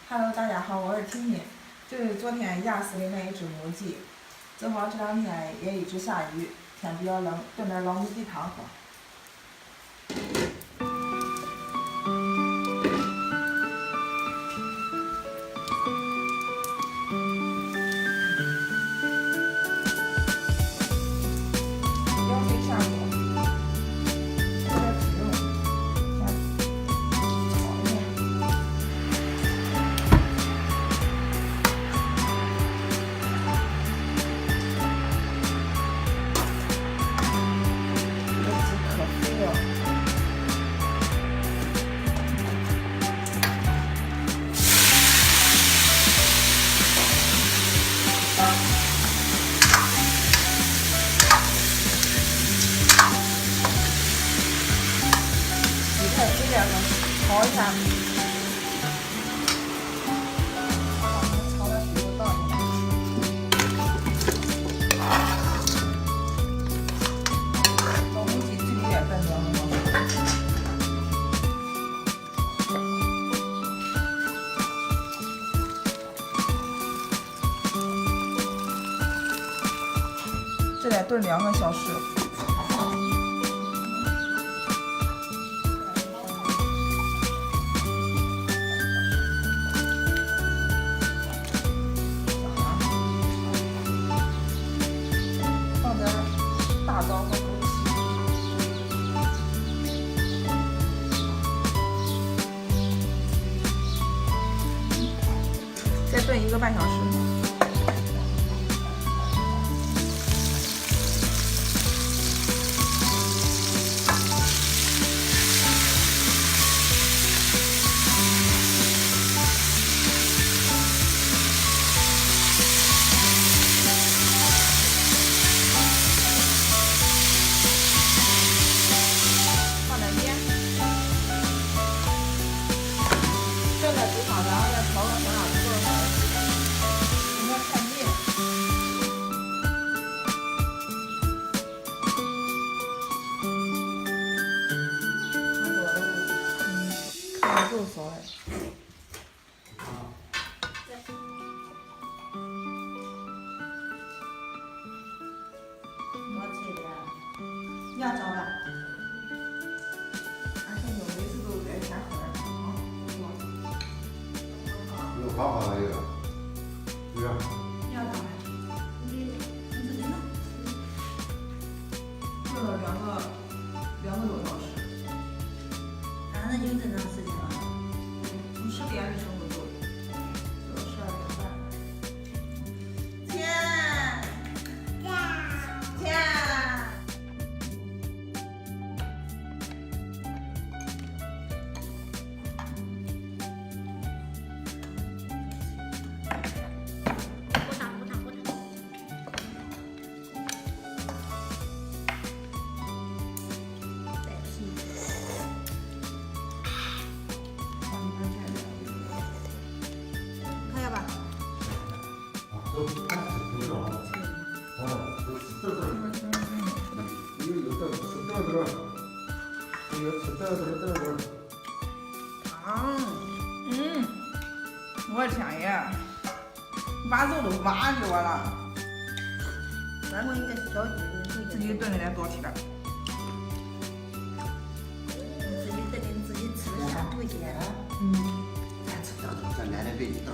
Hello，大家好，我是婷婷。就是昨天压死的那一只母鸡，正好这两天也一直下雨，天比较冷，炖点老母鸡汤喝。舀水下锅，加点猪肉，先炒一下。这个鸡可肥了。鸡在水边上炒一下，炒点水就倒进来。老母鸡最里边炖凉了。这得炖2个小时。放点大枣和枸杞。再炖1个半小时。放点盐，炖在猪汤，然后再炒个香辣土豆丝，有点太腻了。差不多了，看着够烧的。多脆的，你要找吧？俺现在每次都在先喝点汤，有方法了这个，对呀。你要找吧？你自己弄。炖了2个多小时，俺那就这长时间了。从10点的时候做到12点半。天，天。不烫不烫不烫。带皮。往里边加点看见吧？都看挺好的。都是这个，有这个是这个，有是这个。我的天爷，挖肉都挖给我了，咱们应该小鸡自己炖的得多甜。自己吃的下肚去。咱吃点，咱奶奶给你弄。